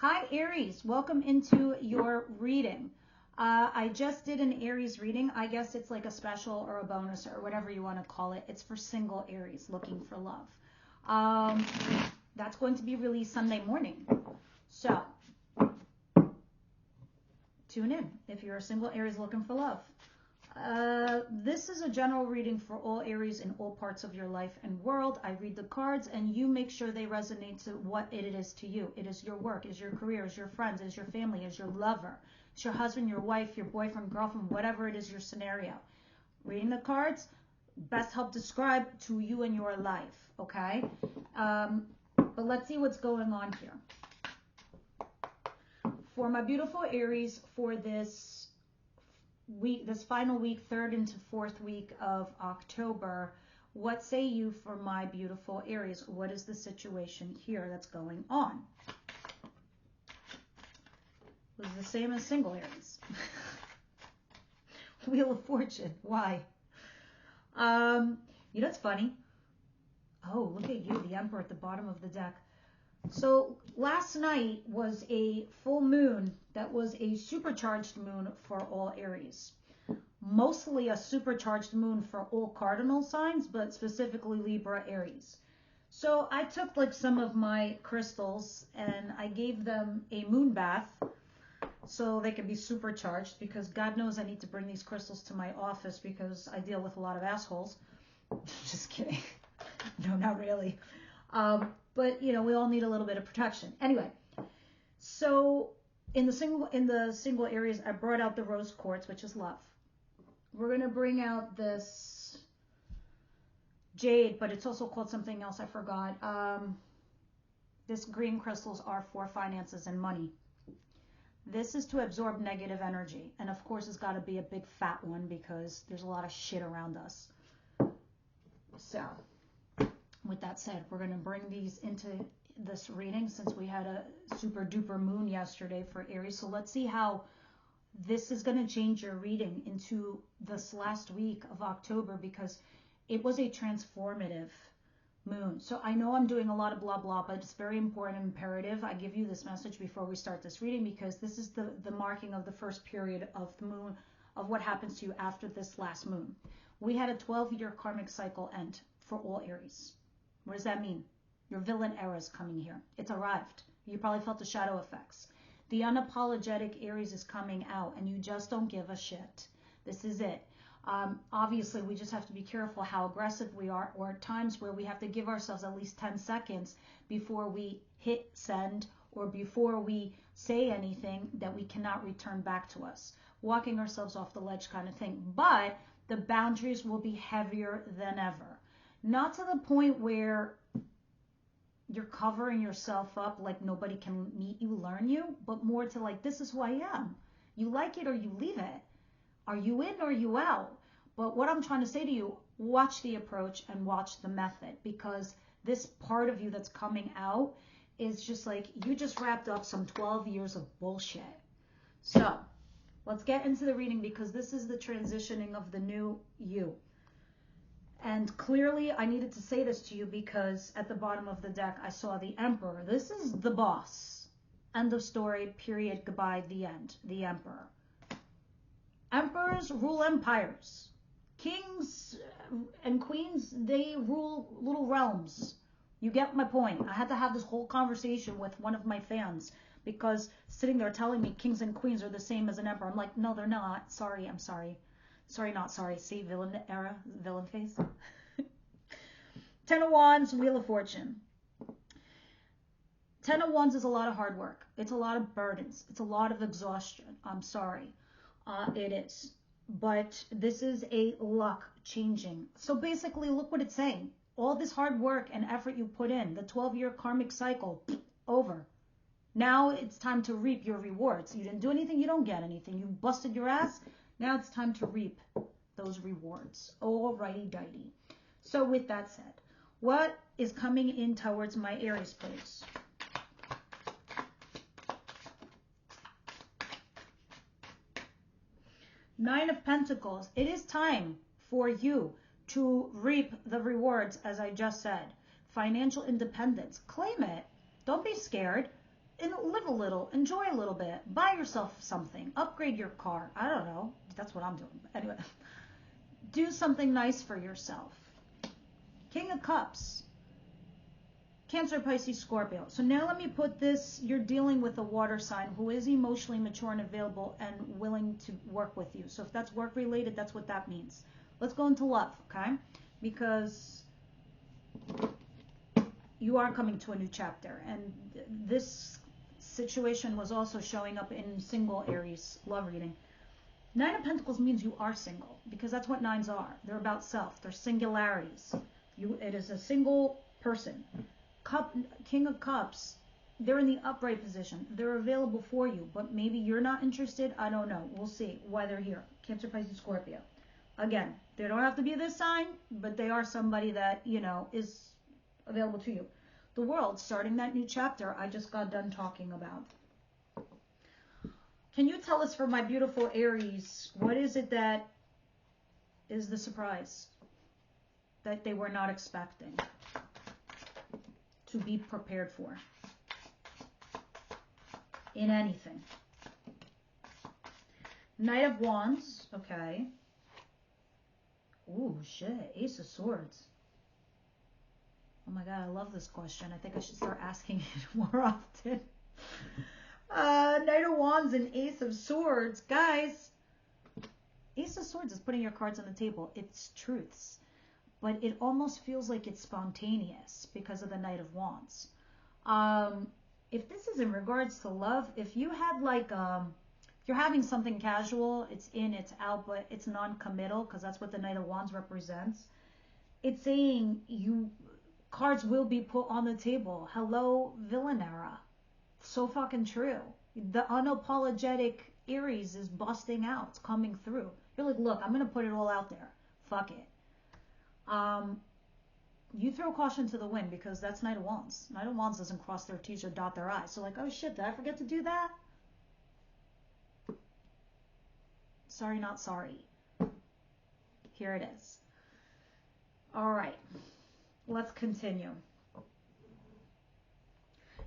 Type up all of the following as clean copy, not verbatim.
Hi, Aries. Welcome into your reading. I just did an Aries reading. I guess it's like a special or a bonus or whatever you want to call it. It's for single Aries looking for love. That's going to be released Sunday morning. So tune in if you're a single Aries looking for love. This is a general reading for all Aries in all parts of your life and world. I read the cards and you make sure they resonate to what it is to you. It is your work, is your career, is your friends, is your family, is your lover, is your husband, your wife, your boyfriend, girlfriend, whatever it is your scenario. Reading the cards best help describe to you and your life, okay? But let's see what's going on here. For my beautiful Aries, for this week, this final week, third into fourth week of October, what say you for my beautiful Aries? What is the situation here that's going on? It was the same as single Aries. Wheel of Fortune. Why? You know what's funny? Oh, look at you, the Emperor at the bottom of the deck. So last night was a full moon that was a supercharged moon for all Aries. Mostly a supercharged moon for all cardinal signs, but specifically Libra, Aries. So I took like some of my crystals and I gave them a moon bath so they could be supercharged, because God knows I need to bring these crystals to my office because I deal with a lot of assholes. Just kidding. No, not really. But you know, we all need a little bit of protection. Anyway, so in the single Aries, I brought out the rose quartz, which is love. We're gonna bring out this jade, but it's also called something else. I forgot. This green crystals are for finances and money. This is to absorb negative energy, and of course, it's got to be a big fat one because there's a lot of shit around us. So, with that said, we're going to bring these into this reading since we had a super duper moon yesterday for Aries. So let's see how this is going to change your reading into this last week of October, because it was a transformative moon. So I know I'm doing a lot of blah blah, but it's very important and imperative I give you this message before we start this reading, because this is the marking of the first period of the moon, of what happens to you after this last moon. We had a 12-year karmic cycle end for all Aries. What does that mean? Your villain era is coming here. It's arrived. You probably felt the shadow effects. The unapologetic Aries is coming out, and you just don't give a shit. This is it. Obviously, we just have to be careful how aggressive we are, or at times where we have to give ourselves at least 10 seconds before we hit send or before we say anything that we cannot return back to us. Walking ourselves off the ledge kind of thing. But the boundaries will be heavier than ever. Not to the point where you're covering yourself up like nobody can meet you, learn you, but more to like, this is who I am. You like it or you leave it. Are you in or are you out? But what I'm trying to say to you, watch the approach and watch the method, because this part of you that's coming out is just like, you just wrapped up some 12 years of bullshit. So let's get into the reading, because this is the transitioning of the new you. And clearly I needed to say this to you because at the bottom of the deck, I saw the Emperor. This is the boss. End of story, period, goodbye, the end. The Emperor. Emperors rule empires. Kings and queens, they rule little realms. You get my point. I had to have this whole conversation with one of my fans because sitting there telling me kings and queens are the same as an emperor. I'm like, no, they're not. Sorry, I'm sorry. Sorry, not sorry. See, villain era, villain face. 10 of Wands, Wheel of Fortune. 10 of Wands is a lot of hard work. It's a lot of burdens. It's a lot of exhaustion. I'm sorry. It is. But this is a luck changing. So basically, look what it's saying. All this hard work and effort you put in, the 12-year karmic cycle, over. Now it's time to reap your rewards. You didn't do anything, you don't get anything. You busted your ass. Now it's time to reap those rewards. Alrighty dighty. So with that said, what is coming in towards my Aries, please? Nine of Pentacles. It is time for you to reap the rewards, as I just said. Financial independence. Claim it. Don't be scared. live a little, enjoy a little bit, buy yourself something, upgrade your car. I don't know. That's what I'm doing. Anyway, do something nice for yourself. King of Cups. Cancer, Pisces, Scorpio. So now let me put this, you're dealing with a water sign who is emotionally mature and available and willing to work with you. So if that's work related, that's what that means. Let's go into love, okay? Because you are coming to a new chapter. And this situation was also showing up in single Aries love reading. Nine of Pentacles means you are single, because that's what nines are. They're about self. They're singularities. It is a single person. King of Cups, they're in the upright position. They're available for you, but maybe you're not interested. I don't know. We'll see why they're here. Cancer, Pisces, Scorpio. Again, they don't have to be this sign, but they are somebody that, you know, is available to you. The World, starting that new chapter I just got done talking about. Can you tell us, for my beautiful Aries, what is it that is the surprise that they were not expecting to be prepared for in anything? Knight of Wands, okay. Ooh, shit, Ace of Swords. Oh my God, I love this question. I think I should start asking it more often. Knight of Wands and Ace of Swords. Guys, Ace of Swords is putting your cards on the table. It's truths. But it almost feels like it's spontaneous because of the Knight of Wands. If this is in regards to love, if you had like, if you're having something casual, it's in, it's out, but it's non-committal, because that's what the Knight of Wands represents. It's saying cards will be put on the table. Hello, Villanera. So fucking true. The unapologetic Aries is busting out. It's coming through. You're like, look, I'm going to put it all out there. Fuck it. You throw caution to the wind, because that's Knight of Wands. Knight of Wands doesn't cross their T's or dot their I's. So like, oh shit, did I forget to do that? Sorry, not sorry. Here it is. All right. Let's continue.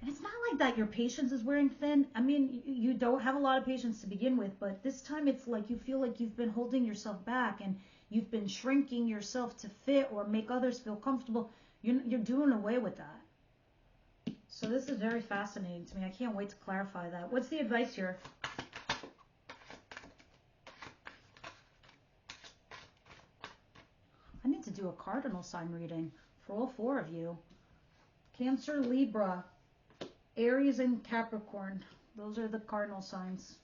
And it's not like that your patience is wearing thin. I mean, you don't have a lot of patience to begin with, but this time it's like you feel like you've been holding yourself back and you've been shrinking yourself to fit or make others feel comfortable. You're doing away with that. So this is very fascinating to me. I can't wait to clarify that. What's the advice here? I need to do a cardinal sign reading for all four of you. Cancer, Libra, Aries, and Capricorn. Those are the cardinal signs.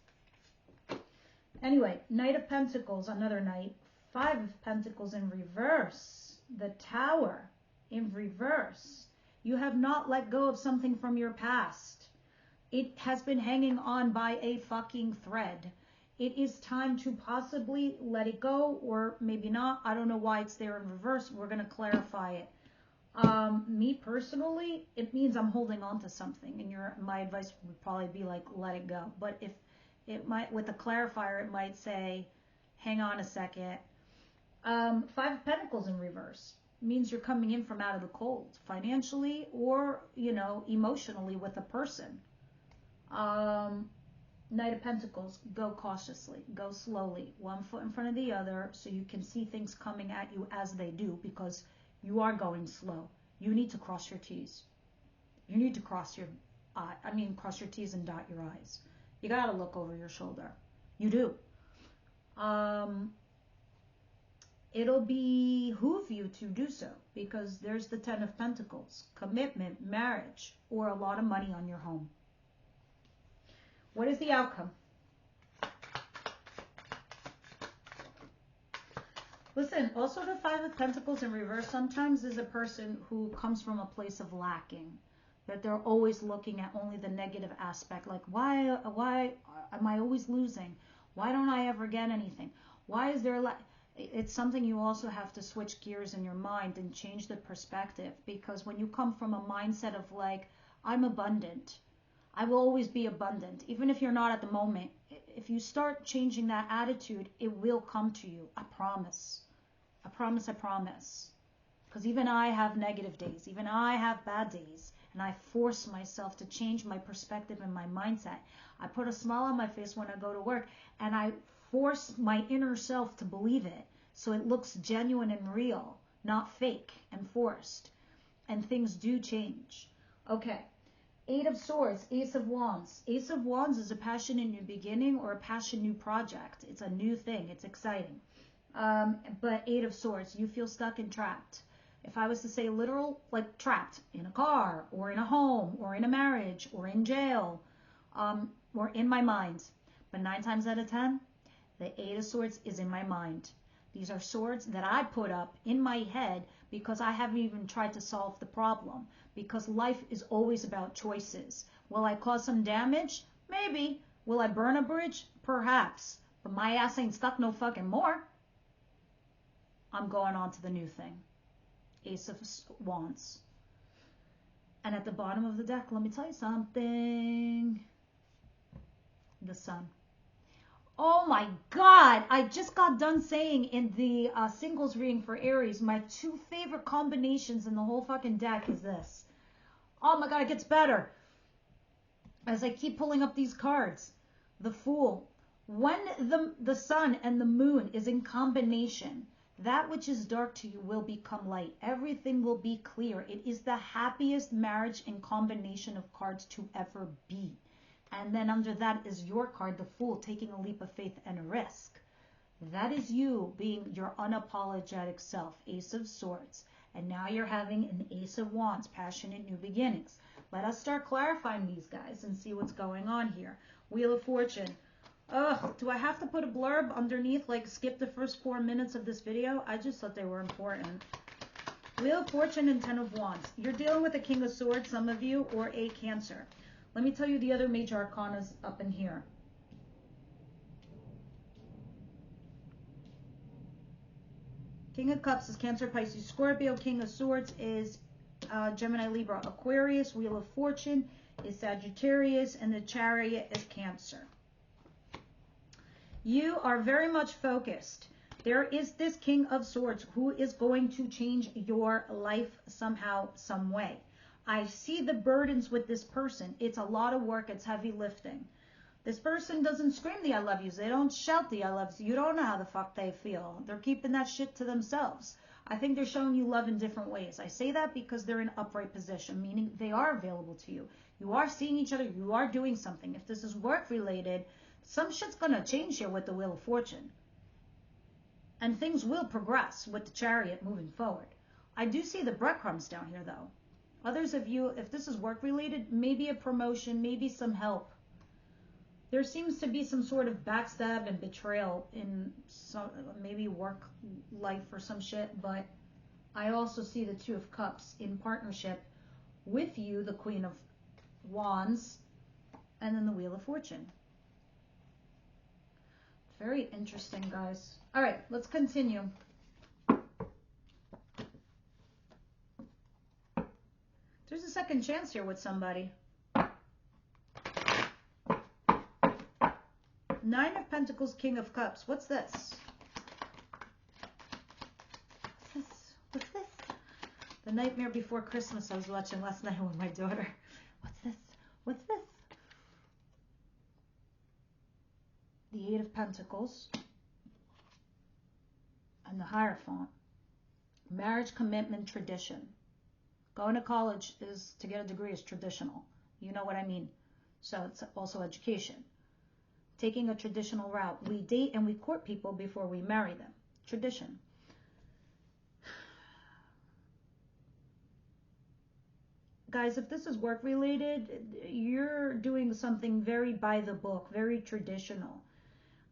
Anyway, Knight of Pentacles, another Knight. Five of Pentacles in reverse. The Tower in reverse. You have not let go of something from your past. It has been hanging on by a fucking thread. It is time to possibly let it go, or maybe not. I don't know why it's there in reverse. We're going to clarify it. Me personally, it means I'm holding on to something, and my advice would probably be like, let it go. But if it might, with a clarifier, it might say, hang on a second. Five of Pentacles in reverse means you're coming in from out of the cold, financially or, you know, emotionally with a person. Knight of Pentacles, go cautiously, go slowly, one foot in front of the other, so you can see things coming at you as they do, because you are going slow. You need to cross your T's. You need to cross your T's and dot your I's. You got to look over your shoulder. You do. It'll behoove you to do so, because there's the Ten of Pentacles, commitment, marriage, or a lot of money on your home. What is the outcome? Listen, also the Five of Pentacles in reverse sometimes is a person who comes from a place of lacking, that they're always looking at only the negative aspect, like why am I always losing? Why don't I ever get anything? Why is there it's something you also have to switch gears in your mind and change the perspective, because when you come from a mindset of like, I'm abundant, I will always be abundant, even if you're not at the moment. If you start changing that attitude, it will come to you. I promise. I promise, I promise. Because even I have negative days. Even I have bad days. and I force myself to change my perspective and my mindset. I put a smile on my face when I go to work, and I force my inner self to believe it so it looks genuine and real, not fake and forced. And things do change. Okay. 8 of Swords, Ace of Wands. Ace of Wands is a passion in new beginning or a passion new project. It's a new thing. It's exciting. But 8 of Swords, you feel stuck and trapped. If I was to say literal, like trapped in a car or in a home or in a marriage or in jail or in my mind. But 9 times out of 10, the 8 of Swords is in my mind. These are swords that I put up in my head because I haven't even tried to solve the problem. Because life is always about choices. Will I cause some damage? Maybe. Will I burn a bridge? Perhaps. But my ass ain't stuck no fucking more. I'm going on to the new thing. Ace of Wands. And at the bottom of the deck, let me tell you something. The Sun. Oh my God, I just got done saying in the singles reading for Aries, my 2 favorite combinations in the whole fucking deck is this. Oh my God, it gets better. As I keep pulling up these cards. The Fool. When the Sun and the Moon is in combination, that which is dark to you will become light. Everything will be clear. It is the happiest marriage and combination of cards to ever be. And then under that is your card, the Fool, taking a leap of faith and a risk. That is you being your unapologetic self, Ace of Swords. And now you're having an Ace of Wands, passionate new beginnings. Let us start clarifying these guys and see what's going on here. Wheel of Fortune. Ugh, do I have to put a blurb underneath, like skip the first 4 minutes of this video? I just thought they were important. Wheel of Fortune and 10 of Wands. You're dealing with a King of Swords, some of you, or a Cancer. Let me tell you the other major arcanas up in here. King of Cups is Cancer, Pisces, Scorpio. King of Swords is Gemini, Libra, Aquarius. Wheel of Fortune is Sagittarius, and the Chariot is Cancer. You are very much focused. There is this King of Swords who is going to change your life somehow, some way. I see the burdens with this person. It's a lot of work. It's heavy lifting. This person doesn't scream the I love yous. They don't shout the I love yous. You don't know how the fuck they feel. They're keeping that shit to themselves. I think they're showing you love in different ways. I say that because they're in upright position, meaning they are available to you. You are seeing each other. You are doing something. If this is work related, some shit's going to change here with the Wheel of Fortune. And things will progress with the Chariot moving forward. I do see the breadcrumbs down here though. Others of you, if this is work related, maybe a promotion, maybe some help. There seems to be some sort of backstab and betrayal in some, maybe work life or some shit, but I also see the 2 of Cups in partnership with you, the Queen of Wands, and then the Wheel of Fortune. Very interesting, guys. All right, let's continue. There's a second chance here with somebody. 9 of Pentacles, King of Cups. What's this? What's this? The Nightmare Before Christmas I was watching last night with my daughter. What's this? What's this? The 8 of Pentacles. And the Hierophant. Marriage, commitment, tradition. Going to college is to get a degree is traditional. You know what I mean. So it's also education. Taking a traditional route. We date and we court people before we marry them. Tradition. Guys, if this is work related, you're doing something very by the book, very traditional.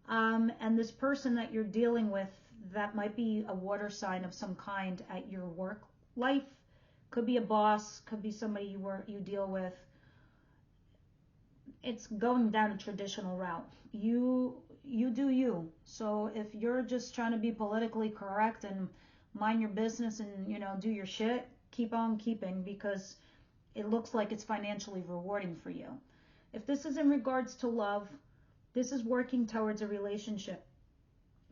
And this person that you're dealing with, that might be a water sign of some kind at your work life. Could be a boss, could be somebody you deal with. It's going down a traditional route. You do you. So if you're just trying to be politically correct and mind your business and, you know, do your shit, keep on keeping, because it looks like it's financially rewarding for you. If this is in regards to love, this is working towards a relationship.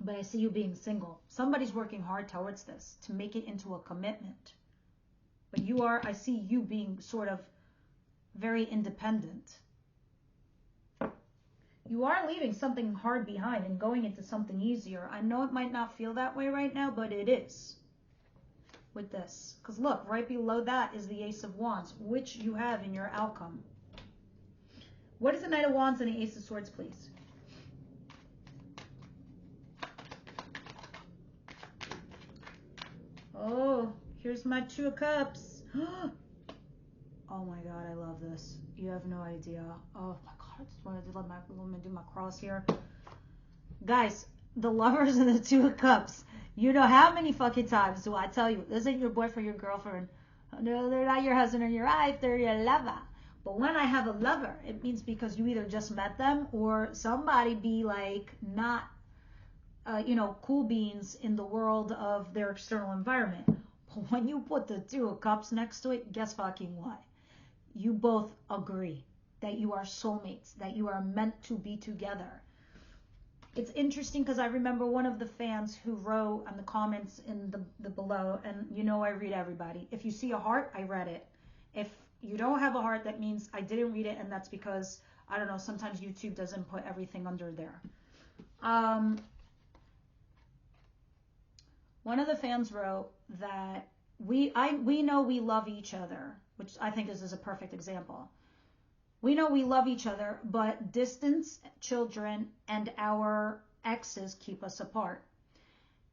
But I see you being single. Somebody's working hard towards this to make it into a commitment. But I see you being sort of very independent. You are leaving something hard behind and going into something easier. I know it might not feel that way right now, but it is with this. Because look, right below that is the Ace of Wands, which you have in your outcome. What is the Knight of Wands and the Ace of Swords, please? Oh, here's my Two of Cups. Oh my God, I love this. You have no idea. Oh my God, I just wanted to let me do my cross here. Guys, the Lovers and the Two of Cups. You know how many fucking times do I tell you, this ain't your boyfriend, your girlfriend. No, they're not your husband or your wife, they're your lover. But when I have a lover, it means because you either just met them or somebody be like not, cool beans in the world of their external environment. But when you put the Two of Cups next to it, guess fucking what? You both agree that you are soulmates, that you are meant to be together. It's interesting because I remember one of the fans who wrote on the comments in the below, and I read everybody. If you see a heart, I read it. If you don't have a heart, that means I didn't read it, and that's because, I don't know, sometimes YouTube doesn't put everything under there. One of the fans wrote that we know we love each other, which I think is a perfect example. We know we love each other, but distance, children, and our exes keep us apart.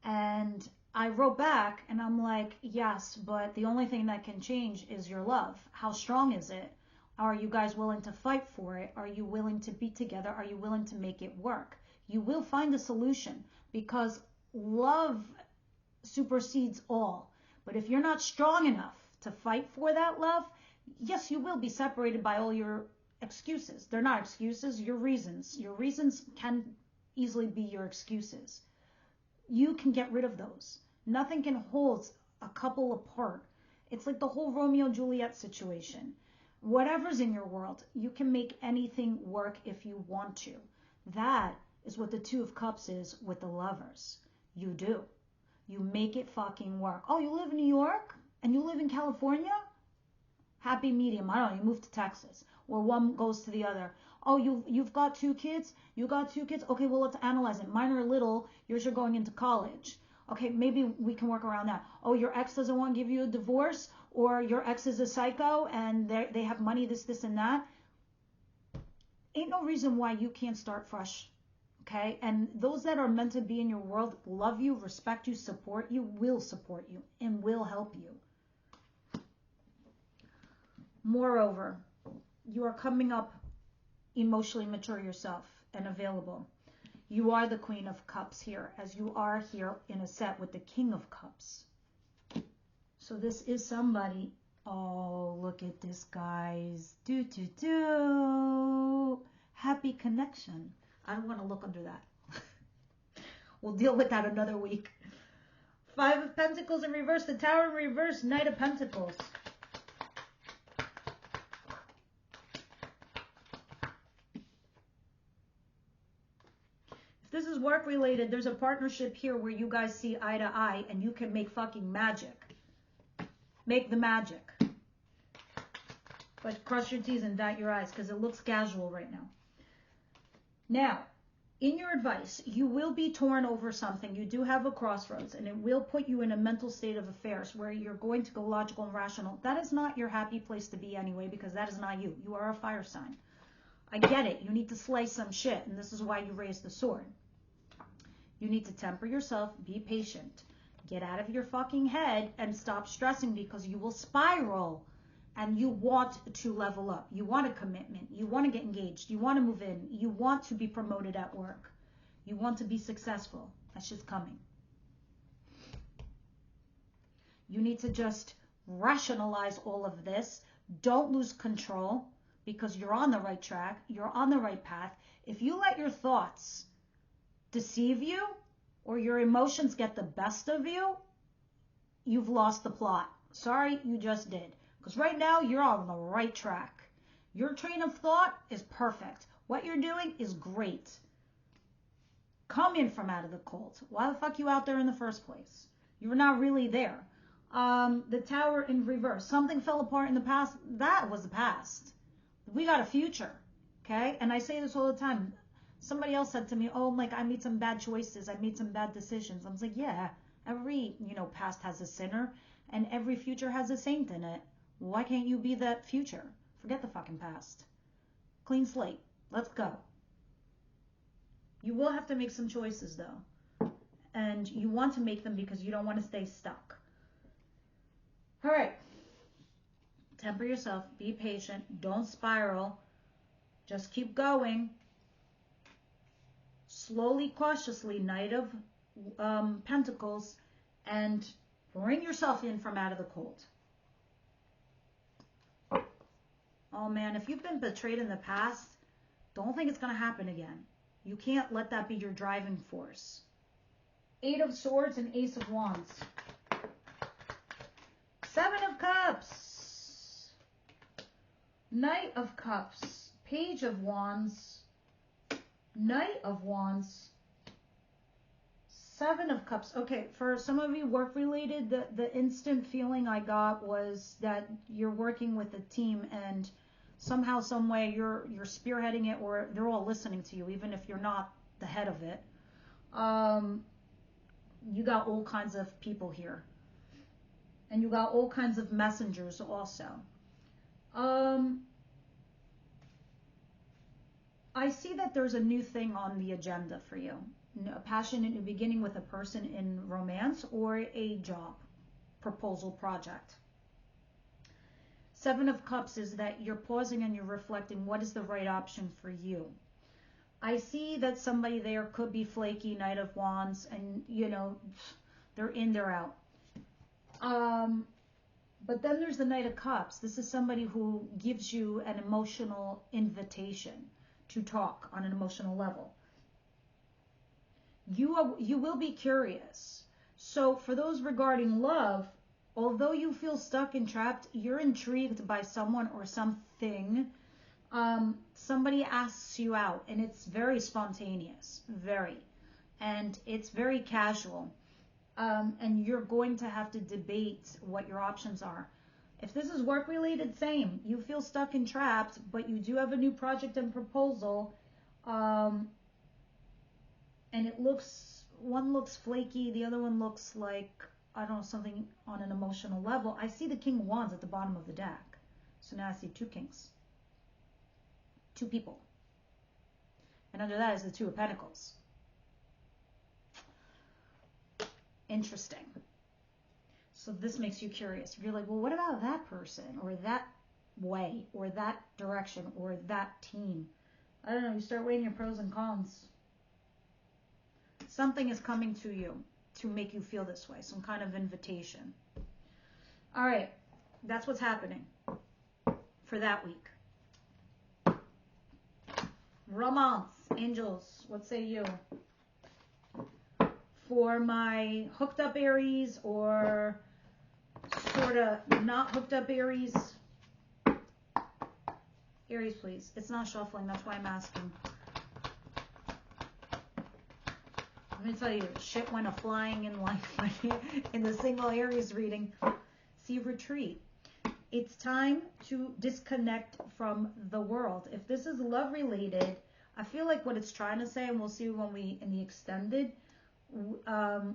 And I wrote back and I'm like, yes, but the only thing that can change is your love. How strong is it? Are you guys willing to fight for it? Are you willing to be together? Are you willing to make it work? You will find a solution because love supersedes all. But if you're not strong enough to fight for that love, yes, you will be separated by all your excuses. They're not excuses, your reasons. Your reasons can easily be your excuses. You can get rid of those. Nothing can hold a couple apart. It's like the whole Romeo and Juliet situation. Whatever's in your world, you can make anything work if you want to. That is what the Two of Cups is with the Lovers. You do. You make it fucking work. Oh, you live in New York and you live in California? Happy medium. I don't know, you move to Texas. Or one goes to the other. Oh, you've got 2 kids? You got 2 kids? Okay, well, let's analyze it. Mine are little. Yours are going into college. Okay, maybe we can work around that. Oh, your ex doesn't want to give you a divorce? Or your ex is a psycho and they have money, this, and that? Ain't no reason why you can't start fresh. Okay? And those that are meant to be in your world love you, respect you, support you, will support you, and will help you. Moreover, you are coming up emotionally mature yourself and available. You are the Queen of Cups here, as you are here in a set with the King of Cups. So this is somebody. Oh, look at this, guys. Happy connection. I don't want to look under that. We'll deal with that another week. 5 of Pentacles in reverse, the Tower in reverse, Knight of Pentacles. If this is work related, there's a partnership here where you guys see eye to eye and you can make fucking magic. Make the magic. But cross your T's and dot your I's because it looks casual right now. Now, in your advice, you will be torn over something. You do have a crossroads, and it will put you in a mental state of affairs where you're going to go logical and rational. That is not your happy place to be anyway, because that is not you. You are a fire sign. I get it. You need to slay some shit, and this is why you raise the sword. You need to temper yourself, be patient, get out of your fucking head, and stop stressing because you will spiral. And you want to level up. You want a commitment. You want to get engaged. You want to move in. You want to be promoted at work. You want to be successful. That's just coming. You need to just rationalize all of this. Don't lose control because you're on the right track. You're on the right path. If you let your thoughts deceive you or your emotions get the best of you, you've lost the plot. Sorry, you just did. Because right now, you're on the right track. Your train of thought is perfect. What you're doing is great. Come in from out of the cold. Why the fuck you out there in the first place? You were not really there. The Tower in reverse. Something fell apart in the past. That was the past. We got a future, okay? And I say this all the time. Somebody else said to me, oh, like, I made some bad choices. I made some bad decisions. I was like, yeah, every, past has a sinner and every future has a saint in it. Why can't you be that future? Forget the fucking past. Clean slate. Let's go. You will have to make some choices, though. And you want to make them because you don't want to stay stuck. All right. Temper yourself. Be patient. Don't spiral. Just keep going. Slowly, cautiously, Knight of Pentacles, and bring yourself in from out of the cold. Oh man, if you've been betrayed in the past, don't think it's going to happen again. You can't let that be your driving force. 8 of Swords and Ace of Wands. 7 of Cups. Knight of Cups. Page of Wands. Knight of Wands. 7 of Cups. Okay, for some of you work-related, the instant feeling I got was that you're working with a team and somehow, some way, you're spearheading it, or they're all listening to you, even if you're not the head of it. You got all kinds of people here. And you got all kinds of messengers also. I see that there's a new thing on the agenda for you. A passionate new beginning with a person in romance or a job, proposal, project. 7 of Cups is that you're pausing and you're reflecting what is the right option for you. I see that somebody there could be flaky, Knight of Wands, and, they're in, they're out. But then there's the Knight of Cups. This is somebody who gives you an emotional invitation to talk on an emotional level. You will be curious. So for those regarding love, although you feel stuck and trapped, you're intrigued by someone or something. Somebody asks you out, and it's very spontaneous, and it's very casual. And you're going to have to debate what your options are. If this is work-related, same. You feel stuck and trapped, but you do have a new project and proposal. And one looks flaky, the other one looks like, I don't know, something on an emotional level. I see the King of Wands at the bottom of the deck. So now I see 2 kings. 2 people. And under that is the 2 of Pentacles. Interesting. So this makes you curious. You're like, well, what about that person or that way or that direction or that team? I don't know. You start weighing your pros and cons. Something is coming to you to make you feel this way. Some kind of invitation. All right. That's what's happening for that week. Romance. Angels. What say you? For my hooked up Aries or sort of not hooked up Aries. Aries, please. It's not shuffling. That's why I'm asking. Let me tell you, shit went a-flying in life in the single Aries reading. See, retreat. It's time to disconnect from the world. If this is love related, I feel like what it's trying to say, and we'll see when we in the extended, I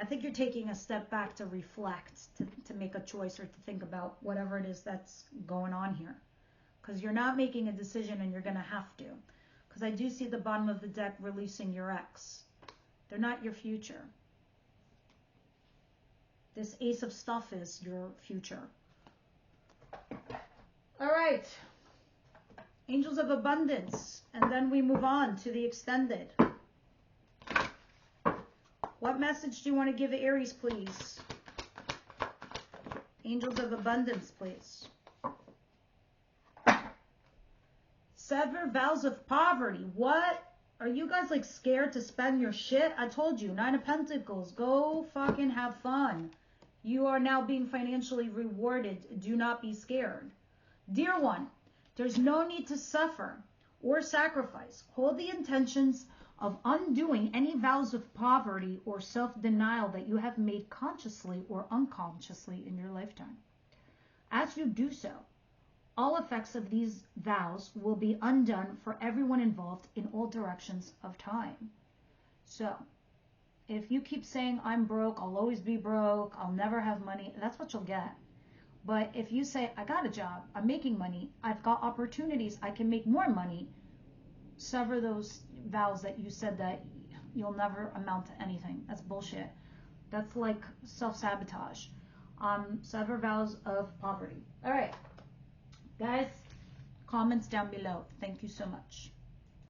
think you're taking a step back to reflect, to make a choice or to think about whatever it is that's going on here. Because you're not making a decision and you're going to have to. Because I do see the bottom of the deck releasing your ex. They're not your future. This Ace of Stuff is your future. All right. Angels of Abundance. And then we move on to the extended. What message do you want to give Aries, please? Angels of Abundance, please. Sever vows of poverty. What? Are you guys like scared to spend your shit? I told you, 9 of Pentacles. Go fucking have fun. You are now being financially rewarded. Do not be scared. Dear one, there's no need to suffer or sacrifice. Hold the intentions of undoing any vows of poverty or self-denial that you have made consciously or unconsciously in your lifetime. As you do so, All effects of these vows will be undone for everyone involved in all directions of time. So, if you keep saying, I'm broke, I'll always be broke, I'll never have money, that's what you'll get. But if you say, I got a job, I'm making money, I've got opportunities, I can make more money, sever those vows that you said that you'll never amount to anything. That's bullshit. That's like self-sabotage. Sever vows of poverty. All right, guys, comments down below. Thank you so much.